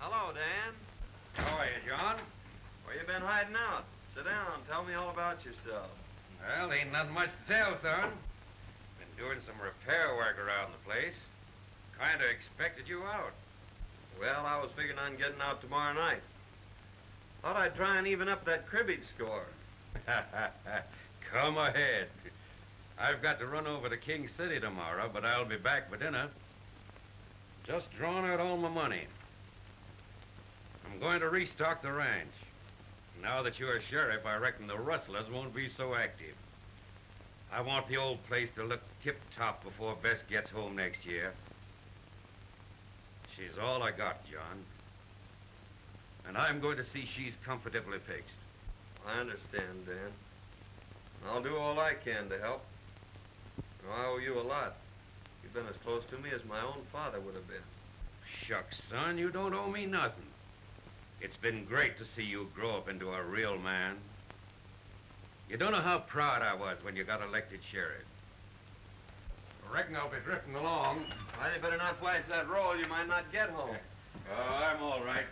Hello, Dan. How are you, John? Where you been hiding out? Sit down. Tell me all about yourself. Well, ain't nothing much to tell, son. Been doing some repair work around the place. Kind of expected you out. Well, I was figuring on getting out tomorrow night. Thought I'd try and even up that cribbage score. Come ahead. I've got to run over to King City tomorrow, but I'll be back for dinner. Just drawn out all my money. I'm going to restock the ranch. Now that you're sheriff, I reckon the rustlers won't be so active. I want the old place to look tip-top before Bess gets home next year. She's all I got, John. And I'm going to see she's comfortably fixed. I understand, Dan. I'll do all I can to help. I owe you a lot. You've been as close to me as my own father would have been. Shucks, son, you don't owe me nothing. It's been great to see you grow up into a real man. You don't know how proud I was when you got elected sheriff. I reckon I'll be drifting along. Well, you better not flash that roll. You might not get home. Oh, I'm all right.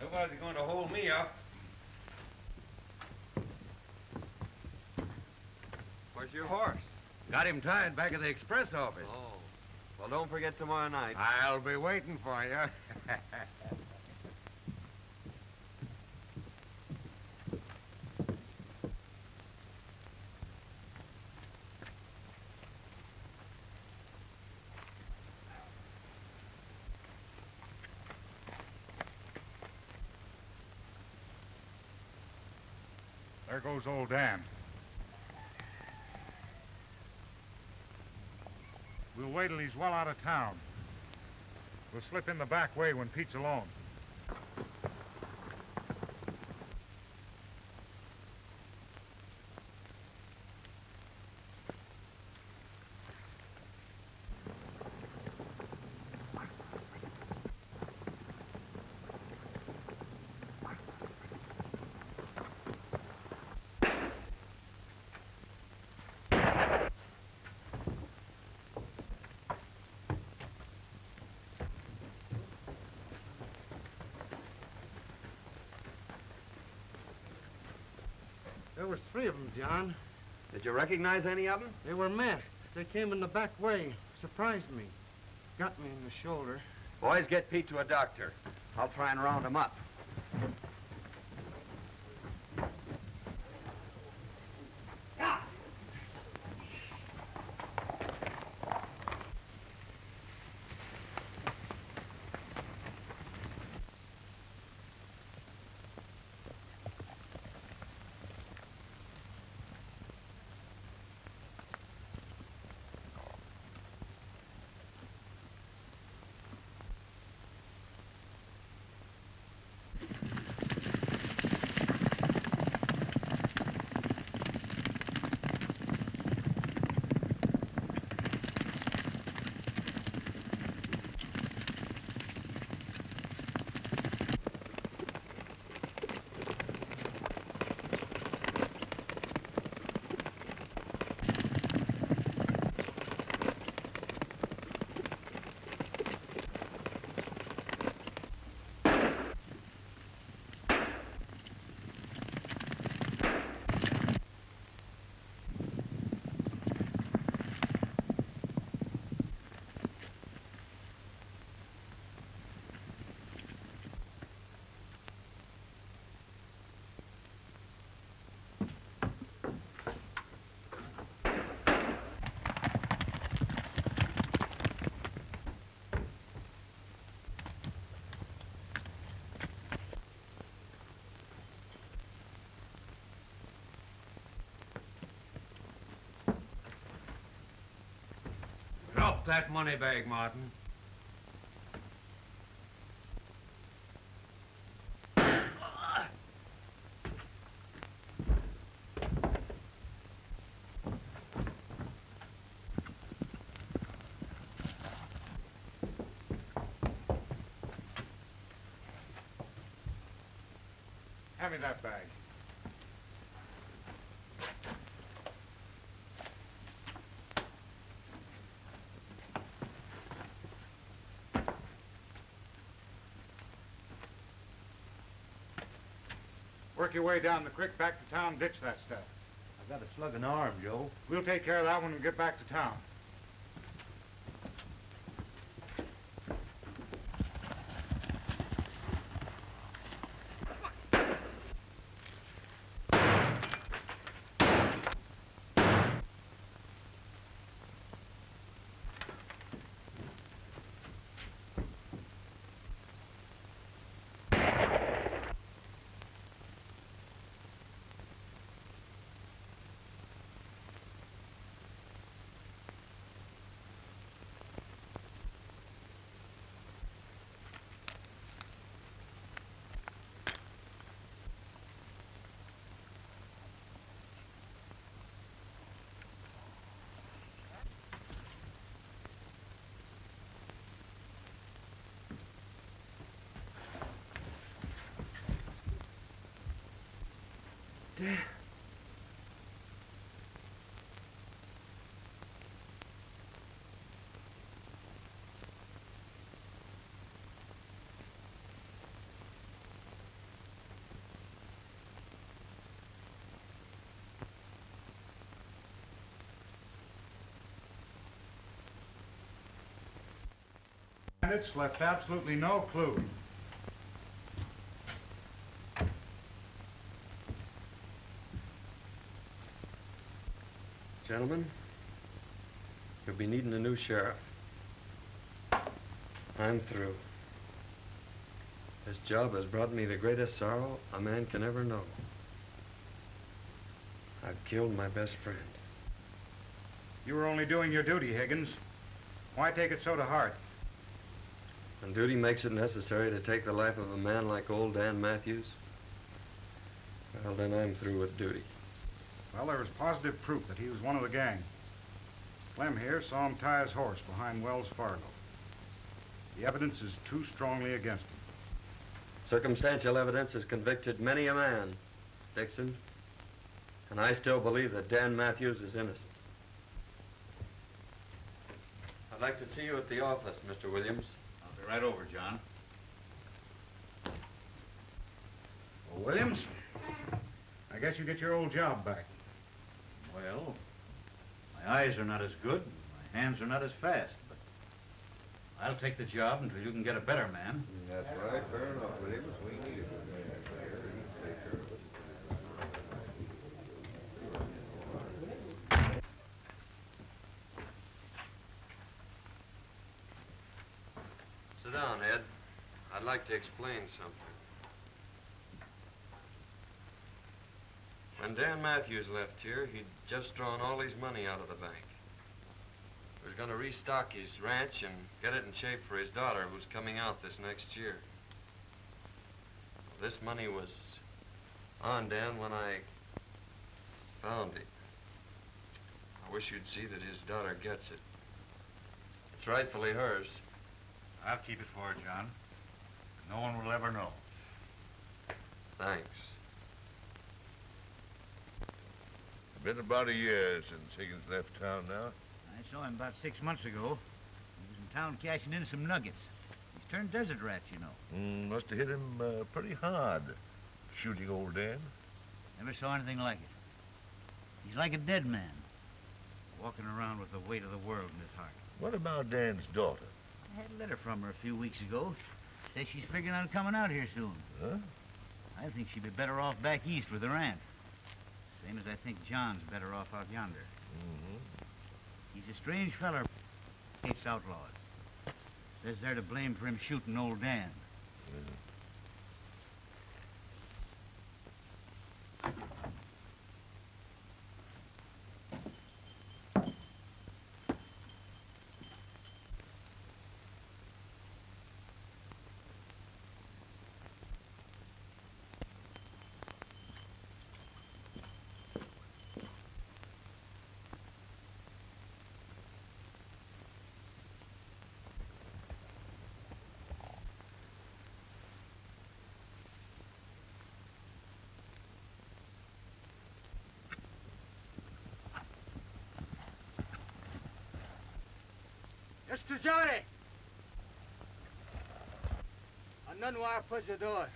Nobody's going to hold me up. Where's your horse? Got him tied back at the express office. Oh. Well, don't forget tomorrow night. I'll be waiting for you. There goes old Dan. We'll wait till he's well out of town. We'll slip in the back way when Pete's alone. There was 3 of them, John. Did you recognize any of them? They were masked. They came in the back way. Surprised me. Got me in the shoulder. Boys, get Pete to a doctor. I'll try and round him up. Drop that money bag, Martin. Hand me that bag. Work your way down the creek, back to town, ditch that stuff. I've got a slugging arm, Joe. We'll take care of that when we get back to town. Dad. And it's left absolutely no clue. Gentlemen, you'll be needing a new sheriff. I'm through. This job has brought me the greatest sorrow a man can ever know. I've killed my best friend. You were only doing your duty, Higgins. Why take it so to heart? When duty makes it necessary to take the life of a man like old Dan Matthews, well, then I'm through with duty. Well, there was positive proof that he was one of the gang. Clem here saw him tie his horse behind Wells Fargo. The evidence is too strongly against him. Circumstantial evidence has convicted many a man, Dixon, and I still believe that Dan Matthews is innocent. I'd like to see you at the office, Mr. Williams. I'll be right over, John. Well, Williams? I guess you get your old job back. Well, my eyes are not as good, and my hands are not as fast, but I'll take the job until you can get a better man. That's right. Fair enough, Williams. We need a good man there. Take care of it. Sit down, Ed. I'd like to explain something. When Dan Matthews left here, he'd just drawn all his money out of the bank. He was going to restock his ranch and get it in shape for his daughter, who's coming out this next year. This money was on Dan when I found it. I wish you'd see that his daughter gets it. It's rightfully hers. I'll keep it for her, John. No one will ever know. Thanks. It's been about a year since Higgins left town now. I saw him about 6 months ago. He was in town cashing in some nuggets. He's turned desert rat, you know. Must have hit him pretty hard, shooting old Dan. Never saw anything like it. He's like a dead man, walking around with the weight of the world in his heart. What about Dan's daughter? I had a letter from her a few weeks ago. Says she's figuring on coming out here soon. Huh? I think she'd be better off back east with her aunt. Same as I think John's better off out yonder. Mm-hmm. He's a strange feller. Hates outlaws. Says they're to blame for him shooting old Dan. Mr. Johnny! A none wire put your door.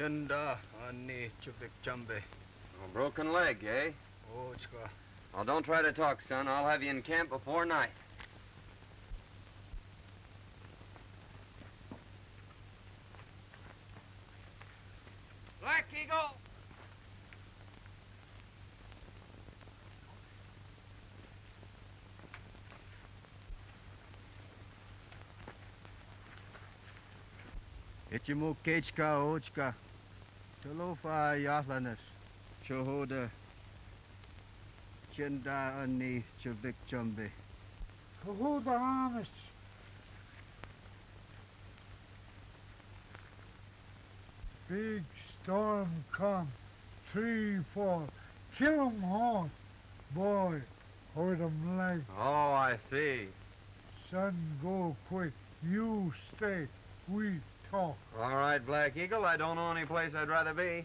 Chenda ani chubik chambe. A broken leg, eh? Ochka. Well, don't try to talk, son. I'll have you in camp before night. Black Eagle! Ichimu kechka ochka. Tolofa yahlanas. Chohoda. Chenda ani chubik chambe. Who the honest? Big storm come. 3, 4. Kill 'em all. Boy, hurt 'em leg. Oh, I see. Son, go quick. You stay. We talk. All right, Black Eagle. I don't know any place I'd rather be.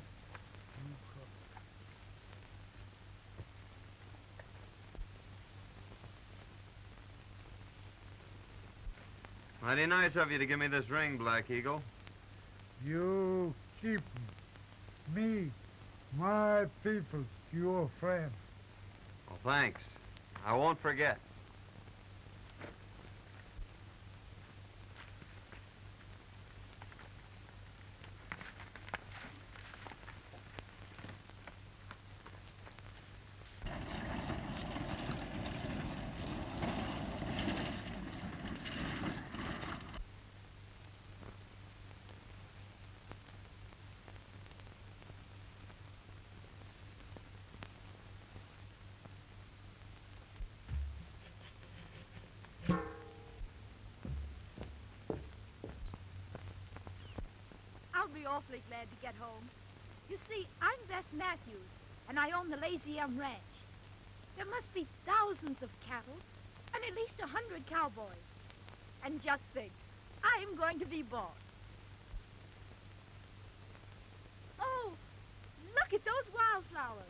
Mighty nice of you to give me this ring, Black Eagle. You keep me, my people, your friend. Well, thanks. I won't forget. I'll be awfully glad to get home. You see, I'm Bess Matthews, and I own the Lazy M Ranch. There must be thousands of cattle, and at least 100 cowboys. And just think, I'm going to be boss. Oh, look at those wildflowers.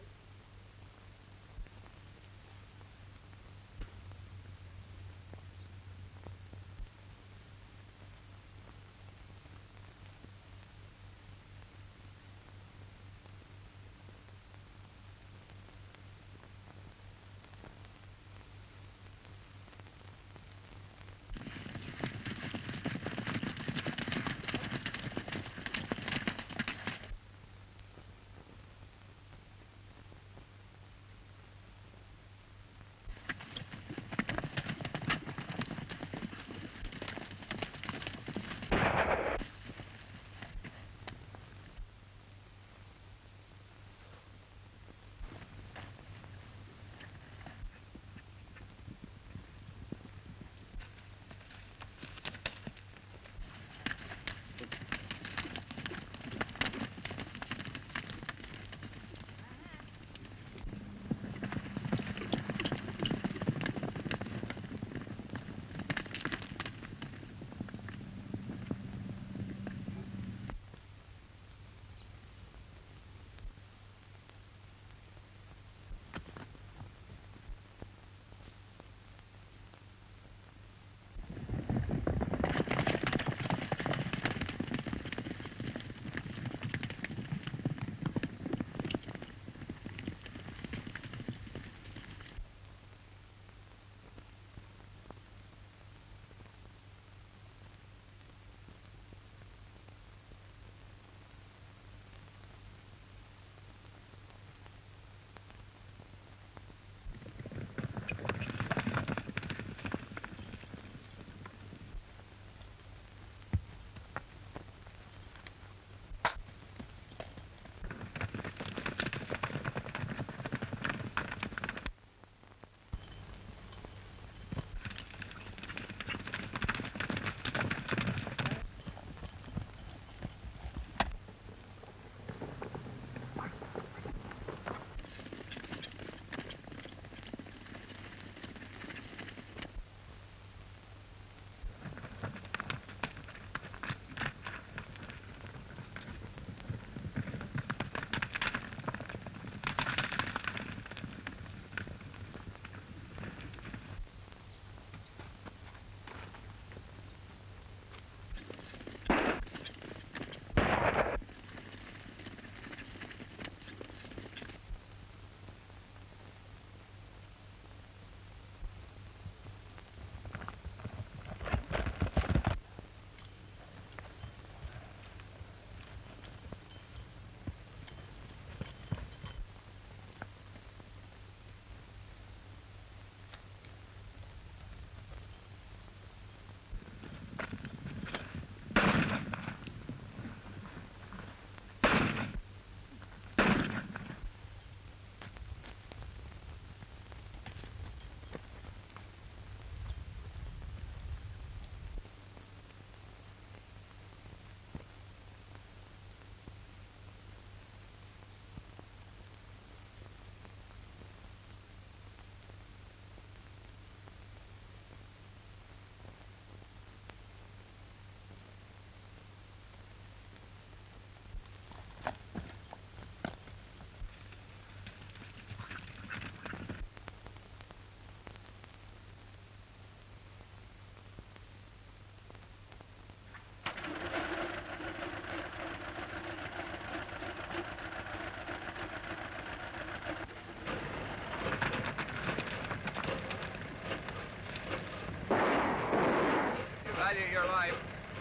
value your life.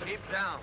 Keep down.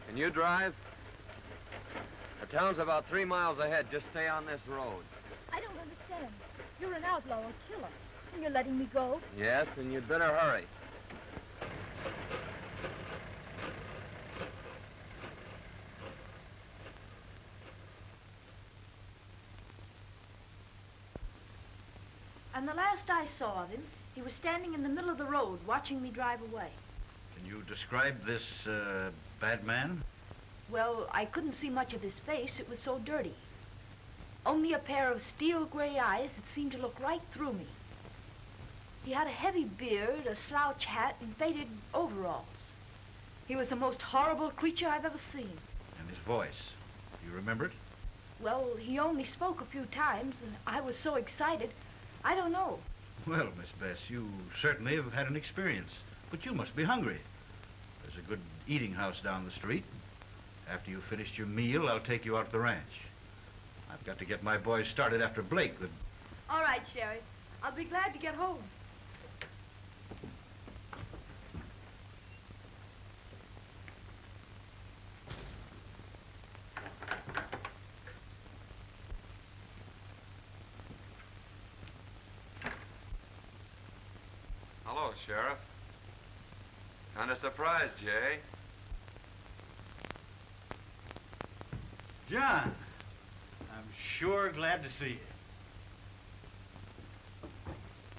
Can you drive? The town's about 3 miles ahead. Just stay on this road. I don't understand. You're an outlaw or killer, and you're letting me go? Yes, and you'd better hurry. And the last I saw of him, he was standing in the middle of the road watching me drive away. Can you describe this, bad man? Well, I couldn't see much of his face. It was so dirty. Only a pair of steel gray eyes that seemed to look right through me. He had a heavy beard, a slouch hat, and faded overalls. He was the most horrible creature I've ever seen. And his voice. Do you remember it? Well, he only spoke a few times, and I was so excited, I don't know. Well, Miss Bess, you certainly have had an experience. But you must be hungry. There's a good eating house down the street. After you've finished your meal, I'll take you out to the ranch. I've got to get my boys started after Blake. All right, Sheriff. I'll be glad to get home. Hello, Sheriff. Kind of surprised, Jay. John, I'm sure glad to see you.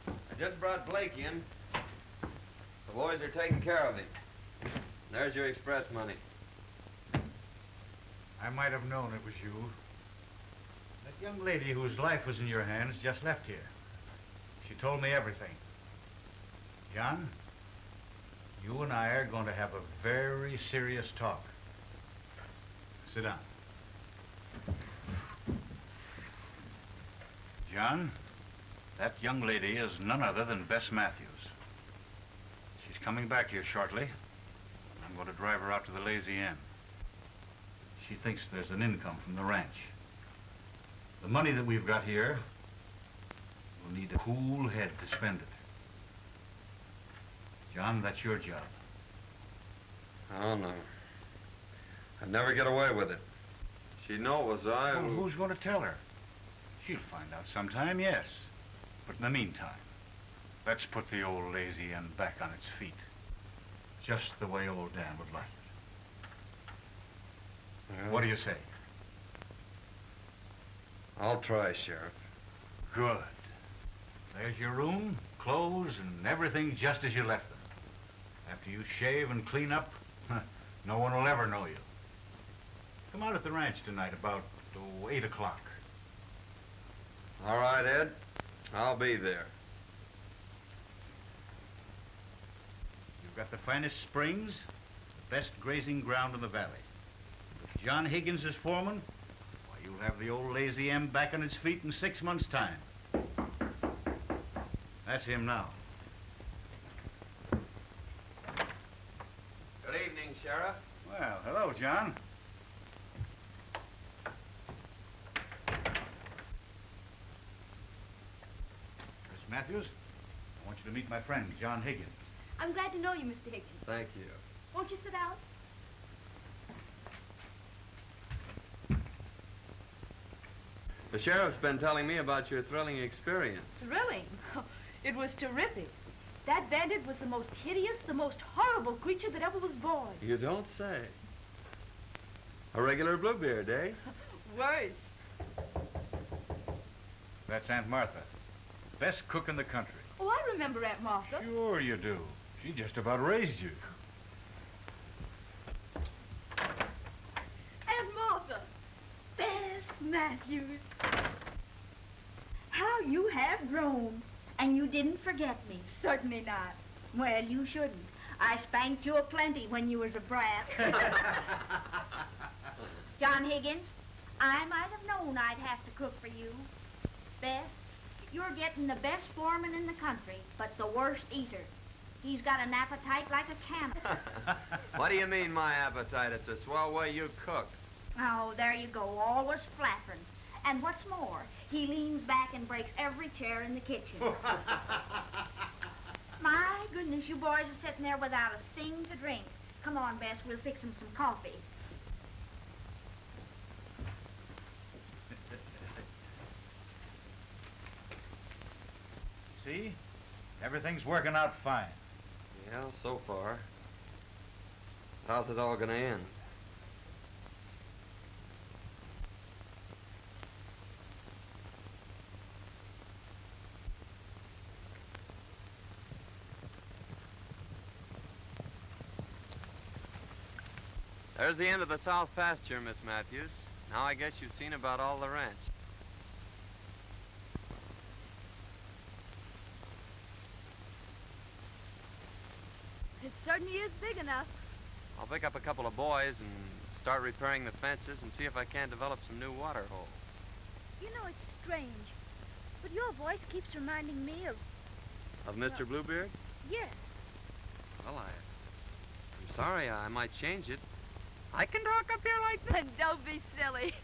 I just brought Blake in. The boys are taking care of him. There's your express money. I might have known it was you. That young lady whose life was in your hands just left here. She told me everything. John, you and I are going to have a very serious talk. Sit down. John, that young lady is none other than Bess Matthews. She's coming back here shortly. I'm going to drive her out to the Lazy Inn. She thinks there's an income from the ranch. The money that we've got here, we'll need a cool head to spend it. John, that's your job. Oh, no. I'd never get away with it. She'd know it was I Well, who... who's going to tell her? She'll find out sometime, yes. But in the meantime, let's put the old Lazy Inn back on its feet. Just the way old Dan would like it. Well, What do you say? I'll try, Sheriff. Good. There's your room, clothes, and everything just as you left them. After you shave and clean up, no one will ever know you. Come out at the ranch tonight about 8 o'clock. All right, Ed. I'll be there. You've got the finest springs, the best grazing ground in the valley. With John Higgins as foreman, why, you'll have the old Lazy M back on its feet in 6 months' time. That's him now. Good evening, Sheriff. Well, hello, John. Miss Matthews, I want you to meet my friend, John Higgins. I'm glad to know you, Mr. Higgins. Thank you. Won't you sit down? The sheriff's been telling me about your thrilling experience. Thrilling. It was terrific. That bandit was the most hideous, the most horrible creature that ever was born. You don't say. A regular Bluebeard, eh? Worse. That's Aunt Martha. Best cook in the country. Oh, I remember Aunt Martha. Sure you do. She just about raised you. Aunt Martha. Bess Matthews. How you have grown. And you didn't forget me. Certainly not. Well, you shouldn't. I spanked you aplenty when you was a brat. John Higgins, I might have known I'd have to cook for you. Bess, you're getting the best foreman in the country, but the worst eater. He's got an appetite like a cannon. What do you mean, my appetite? It's a swell way you cook. Oh, there you go, always flattering. And what's more, he leans back and breaks every chair in the kitchen. My goodness, you boys are sitting there without a thing to drink. Come on, Bess, we'll fix him some coffee. See? Everything's working out fine. Yeah, so far. How's it all gonna end? There's the end of the south pasture, Miss Matthews. Now I guess you've seen about all the ranch. It certainly is big enough. I'll pick up a couple of boys and start repairing the fences and see if I can't develop some new water holes. You know, it's strange, but your voice keeps reminding me of... Of Mr. Bluebeard? Yes. Well, I'm sorry. I might change it. I can talk up here like this. Don't be silly.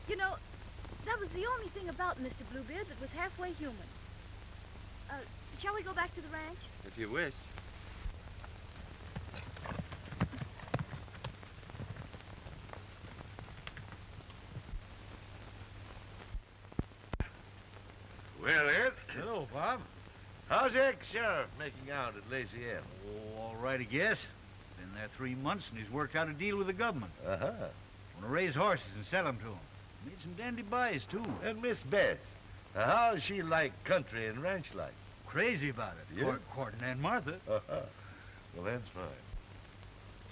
You know, that was the only thing about Mr. Bluebeard that was halfway human. Shall we go back to the ranch? If you wish. Well, Ed. Hello, Bob. How's the ex-sheriff making out at Lazy M? Oh, all right, I guess. Been there 3 months, and he's worked out a deal with the government. Uh-huh. Want to raise horses and sell them to him. Made some dandy buys, too. And Miss Beth, how's she like country and ranch life? Crazy about it. Yeah? Courting Aunt Martha. Uh-huh. Well, that's fine.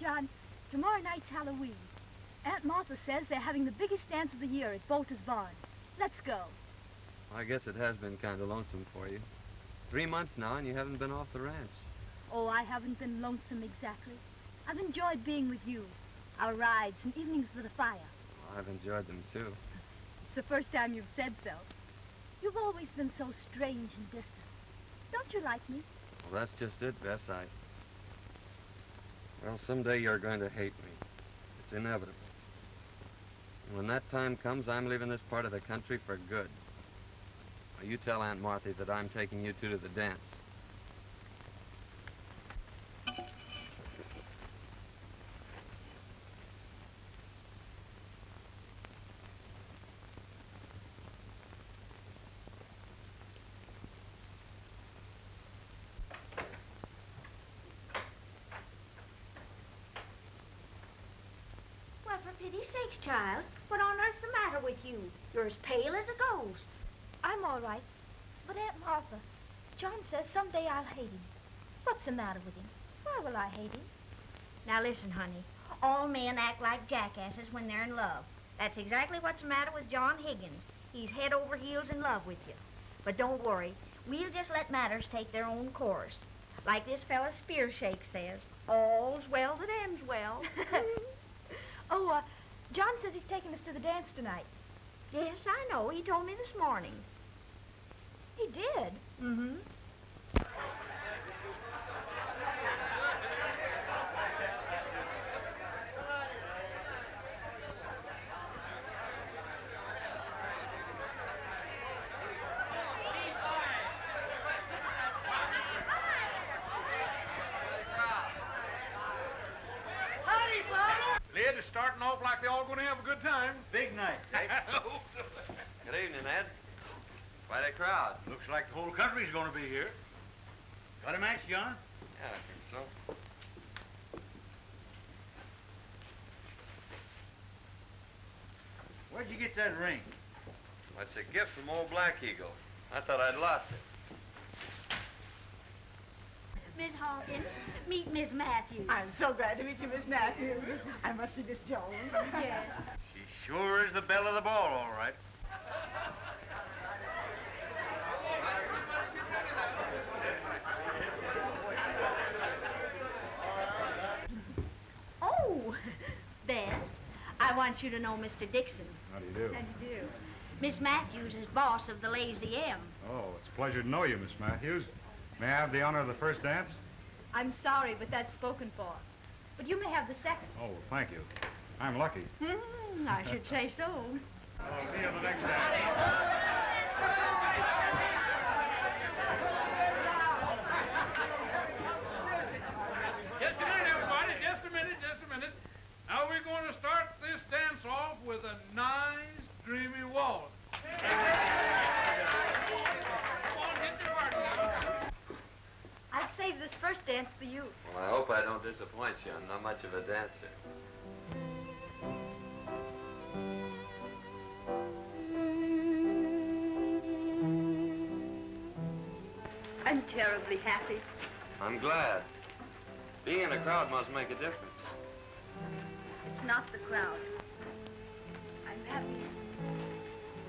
John, tomorrow night's Halloween. Aunt Martha says they're having the biggest dance of the year at Bolter's Barn. Let's go. I guess it has been kind of lonesome for you. 3 months now, and you haven't been off the ranch. Oh, I haven't been lonesome exactly. I've enjoyed being with you. Our rides and evenings with the fire. Well, I've enjoyed them, too. It's the first time you've said so. You've always been so strange and distant. Don't you like me? Well, that's just it, Bess. Well, someday you're going to hate me. It's inevitable. And when that time comes, I'm leaving this part of the country for good. Now, you tell Aunt Martha that I'm taking you two to the dance. Well, for pity's sakes, child, what on earth's the matter with you? You're as pale as a ghost. I'm all right. But Aunt Martha, John says someday I'll hate him. What's the matter with him? Why will I hate him? Now listen, honey. All men act like jackasses when they're in love. That's exactly what's the matter with John Higgins. He's head over heels in love with you. But don't worry. We'll just let matters take their own course. Like this fella Spearshake says, all's well that ends well. Oh, John says he's taking us to the dance tonight. Yes, I know. He told me this morning. He did? Mm-hmm. Lid is starting off like they're all going to have a good time. Big night. Good evening, Ed. Quite a crowd. Looks like the whole country's going to be here. Got a match, John? Yeah, I think so. Where'd you get that ring? It's a gift from old Black Eagle. I thought I'd lost it. Miss Hawkins, meet Miss Matthews. I'm so glad to meet you, Miss Matthews. I must be Miss Jones. Yes. She sure is the belle of the ball, all right. wants you to know Mr. Dixon. How do you do? How do you do? Miss Matthews is boss of the Lazy M. Oh, it's a pleasure to know you, Miss Matthews. May I have the honor of the first dance? I'm sorry, but that's spoken for. But you may have the second. Oh, well, thank you. I'm lucky. I should say so. I'll see you at the next dance. Just a minute, everybody. Just a minute. Now we're going to start this dance off with a nice, dreamy waltz. Come on, hit the party now. I've saved this first dance for you. Well, I hope I don't disappoint you. I'm not much of a dancer. I'm terribly happy. I'm glad. Being in a crowd must make a difference. It's not the crowd. I'm happy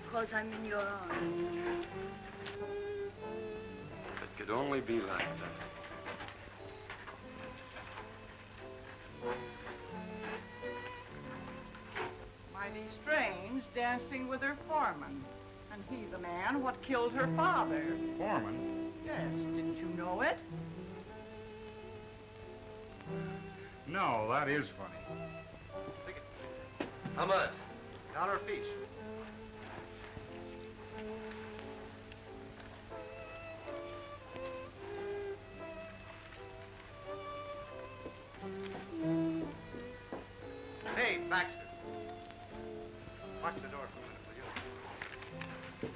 because I'm in your arms. It could only be like that. Mighty strange, dancing with her foreman. And he the man what killed her father. Foreman? Yes, didn't you know it? No, that is funny. How much? Dollar apiece. Hey, Baxter. Watch the door for a minute, will you?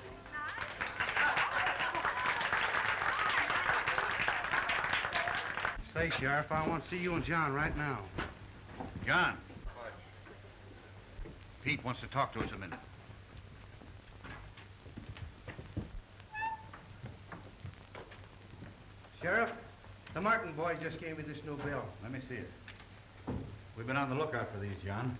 Say, Sheriff, I want to see you and John right now. John. Pete wants to talk to us a minute. Sheriff, the Martin boys just gave me this new bill. Let me see it. We've been on the lookout for these, John.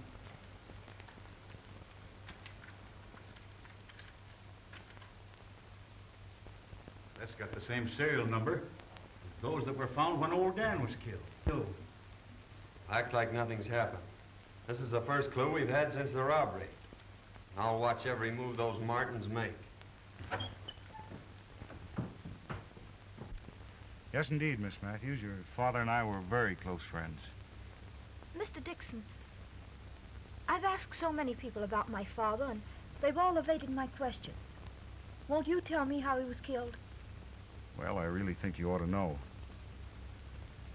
That's got the same serial number as those that were found when old Dan was killed. No. Act like nothing's happened. This is the first clue we've had since the robbery. I'll watch every move those Martins make. Yes, indeed, Miss Matthews. Your father and I were very close friends. Mr. Dixon, I've asked so many people about my father, and they've all evaded my questions. Won't you tell me how he was killed? Well, I really think you ought to know.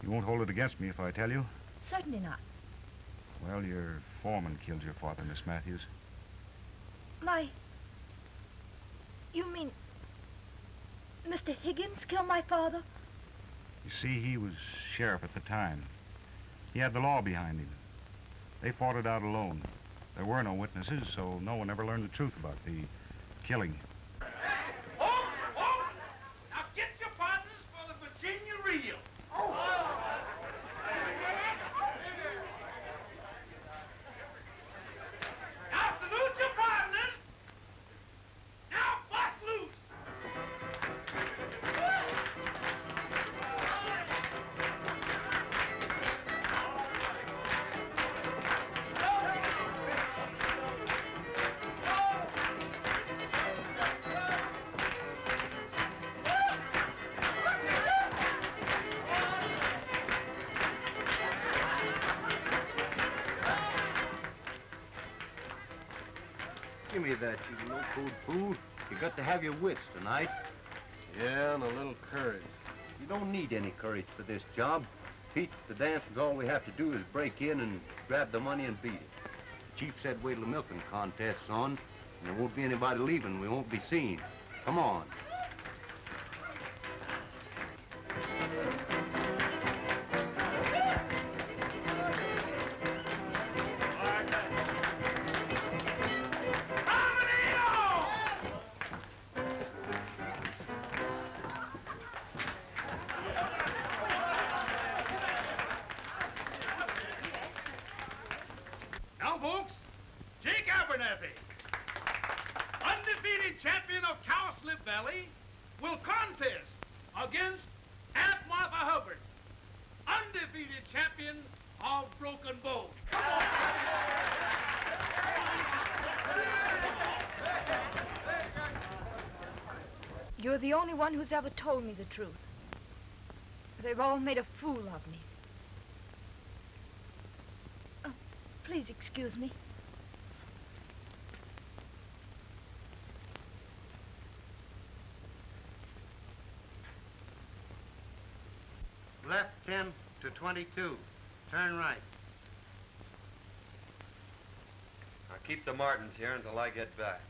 You won't hold it against me if I tell you? Certainly not. Well, your foreman killed your father, Miss Matthews. You mean Mr. Higgins killed my father? You see, he was sheriff at the time. He had the law behind him. They fought it out alone. There were no witnesses, so no one ever learned the truth about the killing. Now get your partners for the Virginia reel. Now salute your partners. Now bust loose. Give me that, you no-code fool. You got to have your wits tonight. Yeah, and a little courage. You don't need any courage for this job. Pete, the dancing's all we have to do is break in and grab the money and beat it. The chief said wait till the milking contest's on, and there won't be anybody leaving. We won't be seen. Come on. Now, folks, Jake Abernathy, undefeated champion of Cowslip Valley, will contest against Aunt Martha Hubbard, undefeated champion of Broken Bow. Come on. You're the only one who's ever told me the truth. They've all made a fool of me. Oh, please excuse me. Left 10 to 22. Turn right. I'll keep the Martins here until I get back.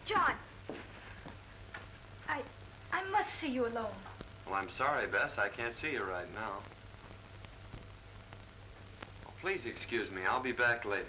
John! I must see you alone. Well, I'm sorry, Bess. I can't see you right now. Oh, please excuse me. I'll be back later.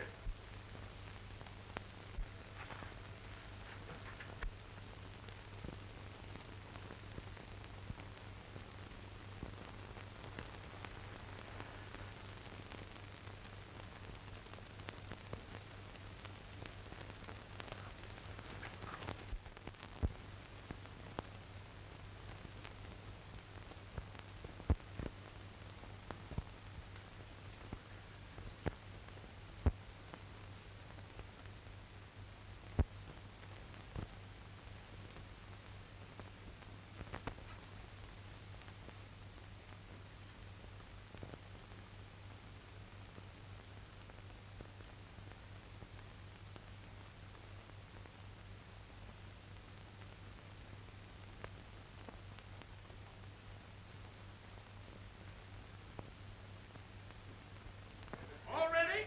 All ready?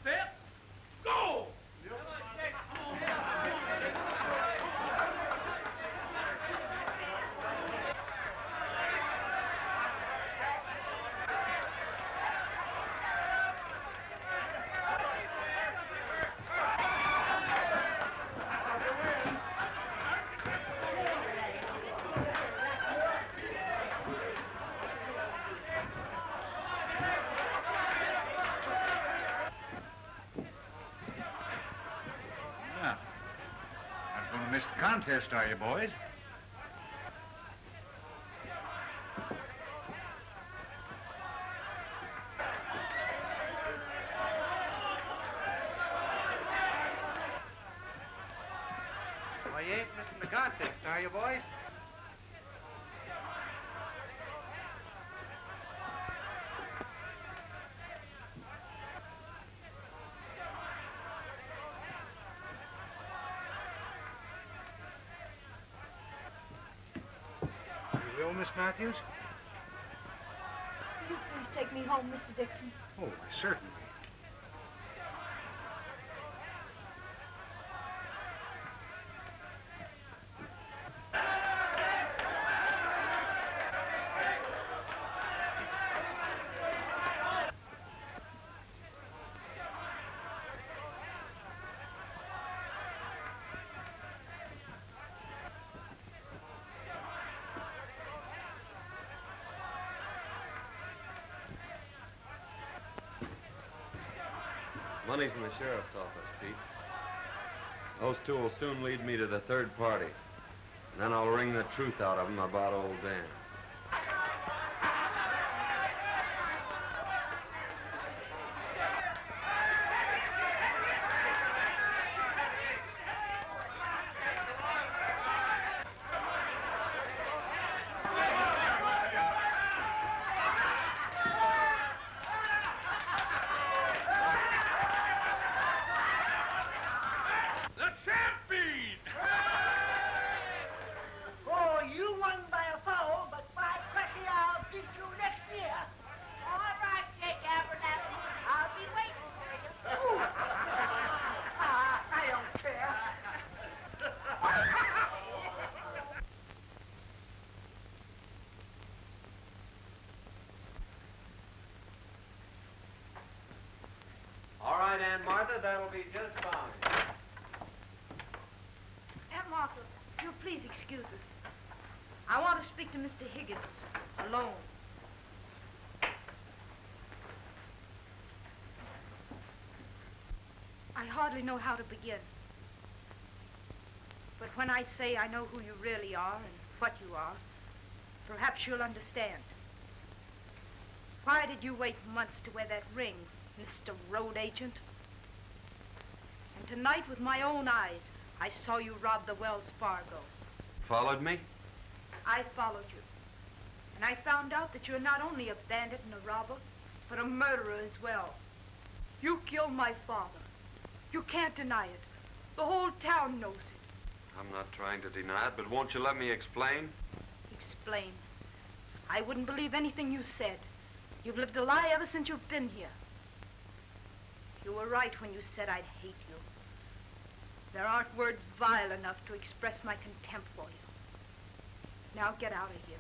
Set. Go! Yeah. Not going to miss the contest, are you, boys? Well, you ain't missing the contest, are you, boys? You will, Miss Matthews? Will you please take me home, Mr. Dixon? Oh, certainly. Money's in the sheriff's office, Pete. Those two will soon lead me to the third party. And then I'll wring the truth out of them about old Dan. The champion! Oh, you won by a foul, but by cracky, I'll beat you next year. All right, Jake Abernathy. I'll be waiting for you. I don't care. All right, Aunt Martha, that'll be just fine. Aunt Martha, you'll please excuse us. I want to speak to Mr. Higgins alone. I hardly know how to begin. But when I say I know who you really are and what you are, perhaps you'll understand. Why did you wait months to wear that ring, Mr. Road Agent? And tonight, with my own eyes, I saw you rob the Wells Fargo. Followed me? I followed you. And I found out that you're not only a bandit and a robber, but a murderer as well. You killed my father. You can't deny it. The whole town knows it. I'm not trying to deny it, but won't you let me explain? Explain. I wouldn't believe anything you said. You've lived a lie ever since you've been here. You were right when you said I'd hate you. There aren't words vile enough to express my contempt for you. Now get out of here.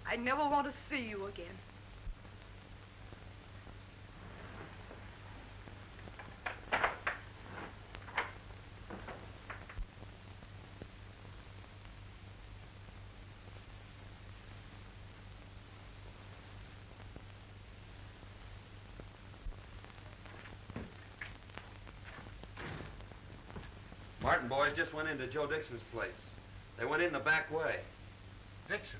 I never want to see you again. Martin boys just went into Joe Dixon's place. They went in the back way. Dixon?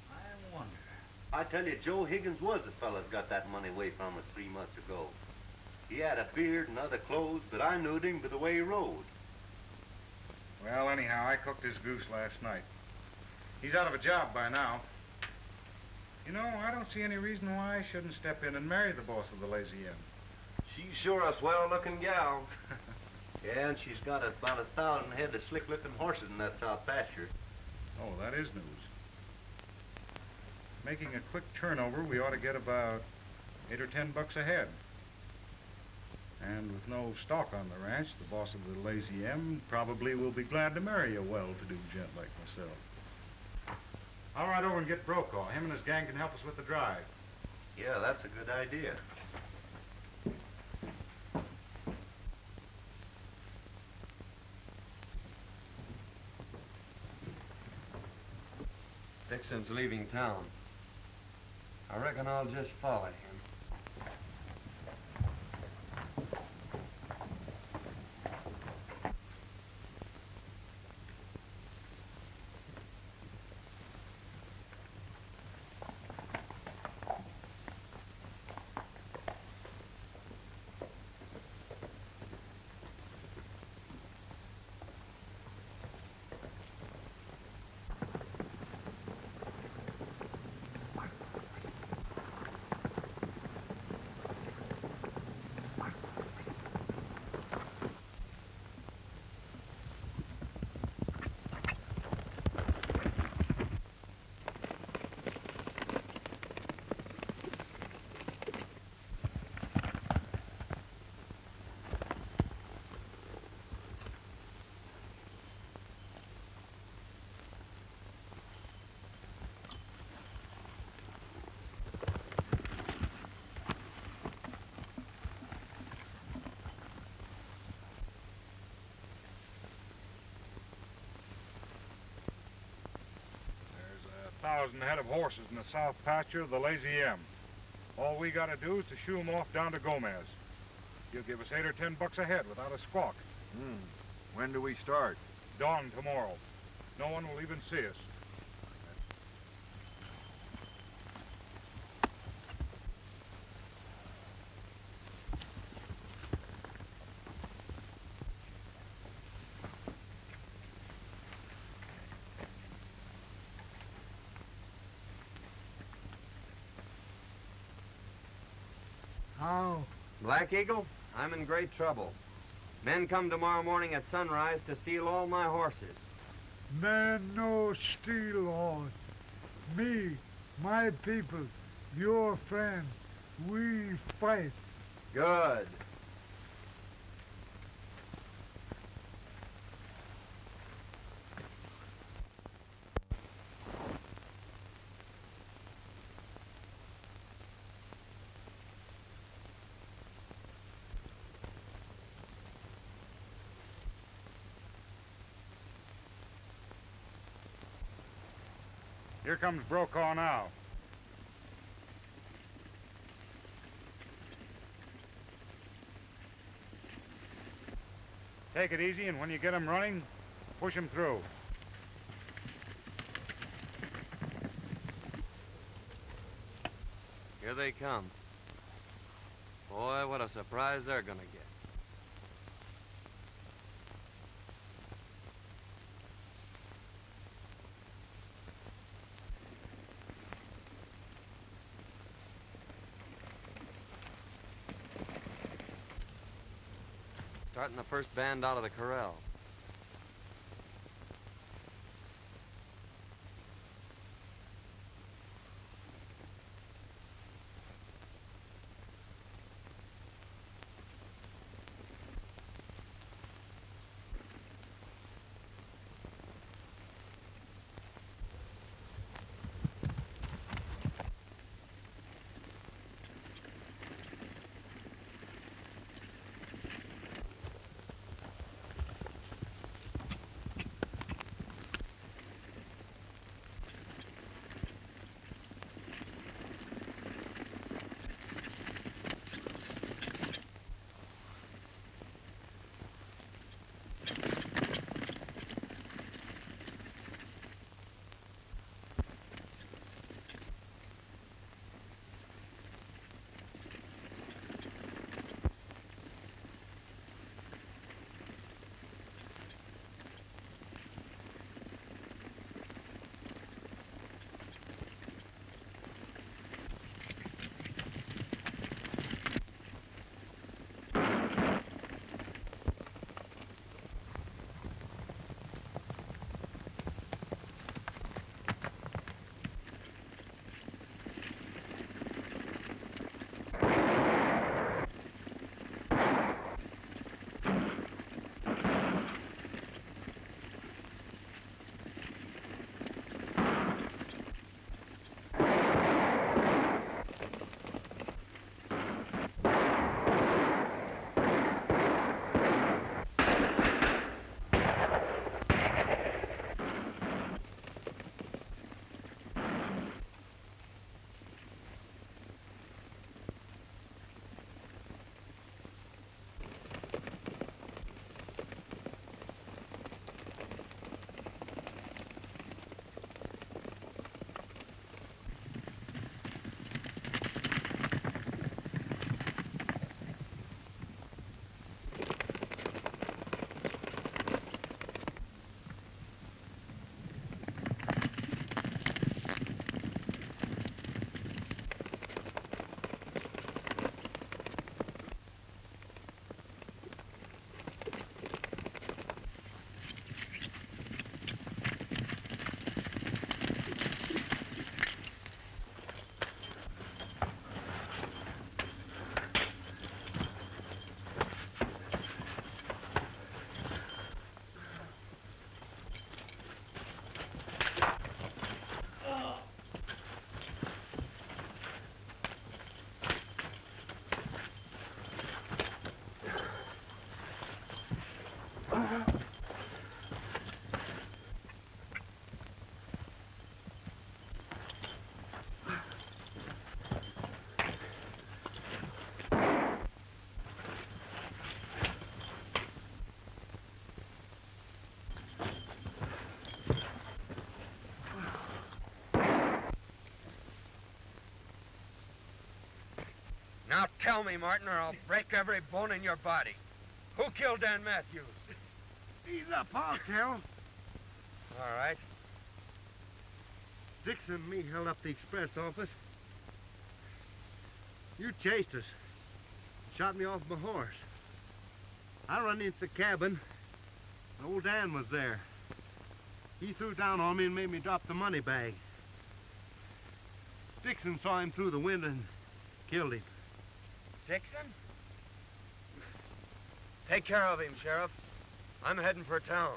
I wonder. I tell you, Joe Higgins was the fellow that got that money away from us 3 months ago. He had a beard and other clothes, but I knew him by the way he rode. Well, anyhow, I cooked his goose last night. He's out of a job by now. You know, I don't see any reason why I shouldn't step in and marry the boss of the Lazy M. She's sure a swell-looking gal. Yeah, and she's got about 1,000 head of slick-looking horses in that south pasture. Oh, that is news. Making a quick turnover, we ought to get about $8 or $10 a head. And with no stock on the ranch, the boss of the Lazy M probably will be glad to marry a well-to-do gent like myself. I'll ride over and get Brokaw. Him and his gang can help us with the drive. Yeah, that's a good idea. Dixon's leaving town. I reckon I'll just follow him. There's 1,000 head of horses in the south pasture of the Lazy M. All we gotta do is to shoo 'em off down to Gomez. He'll give us $8 or $10 a head without a squawk. When do we start? Dawn tomorrow. No one will even see us. How? Black Eagle, I'm in great trouble. Men come tomorrow morning at sunrise to steal all my horses. Man no steal horse. Me, my people, your friend, we fight. Good. Here comes Brokaw now. Take it easy, and when you get him running, push him through. Here they come. Boy, what a surprise they're gonna get. Starting the first band out of the corral. Now tell me, Martin, or I'll break every bone in your body. Who killed Dan Matthews? Ease up, I'll tell. All right. Dixon and me held up the express office. You chased us. Shot me off my horse. I run into the cabin, and old Dan was there. He threw down on me and made me drop the money bag. Dixon saw him through the window and killed him. Dixon? Take care of him, Sheriff. I'm heading for town.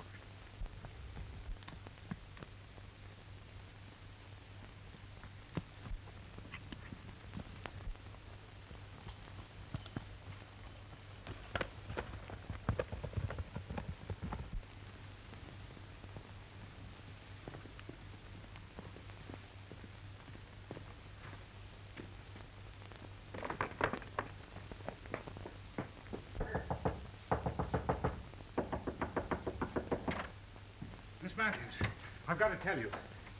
Miss Matthews, I've got to tell you.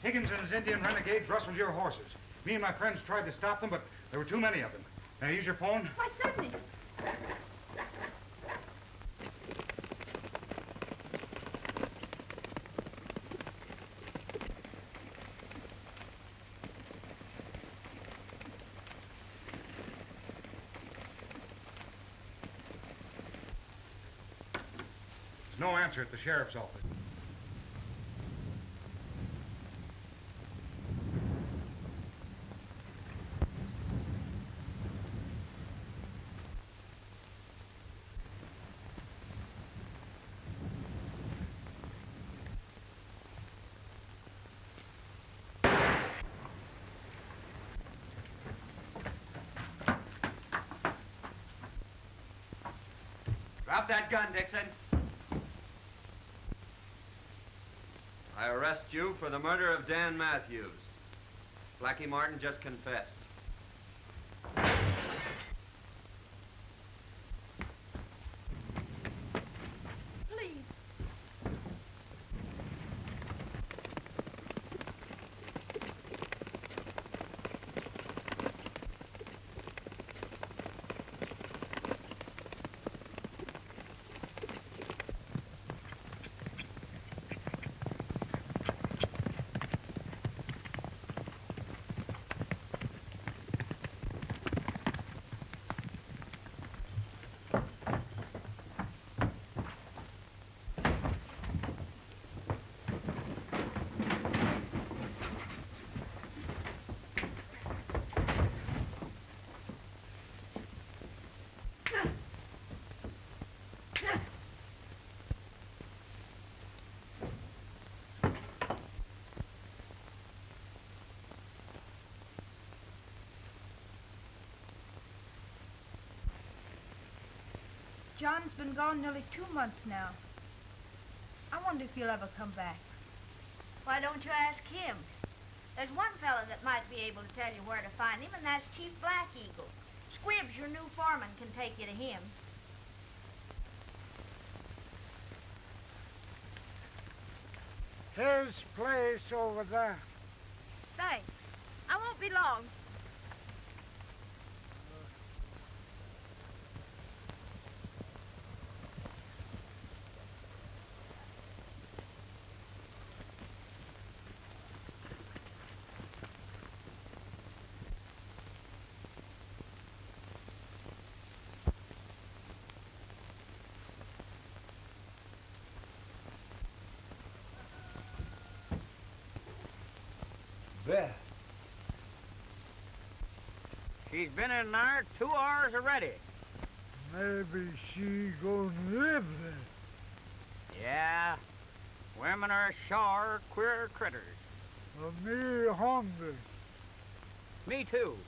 Higgins and his Indian renegades rustled your horses. Me and my friends tried to stop them, but there were too many of them. Now, use your phone. Why, certainly. There's no answer at the sheriff's office. Drop that gun, Dixon. I arrest you for the murder of Dan Matthews. Blackie Martin just confessed. Please. John's been gone nearly 2 months now. I wonder if he'll ever come back. Why don't you ask him? There's one fella that might be able to tell you where to find him, and that's Chief Black Eagle. Squibbs, your new foreman, can take you to him. His place over there. Thanks. I won't be long. Beth. She's been in there 2 hours already. Maybe she gonna live there. Yeah. Women are sure queer critters. Me hungry. Me too.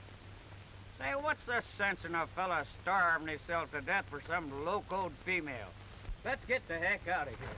Say, what's the sense in a fella starving himself to death for some locoed female? Let's get the heck out of here.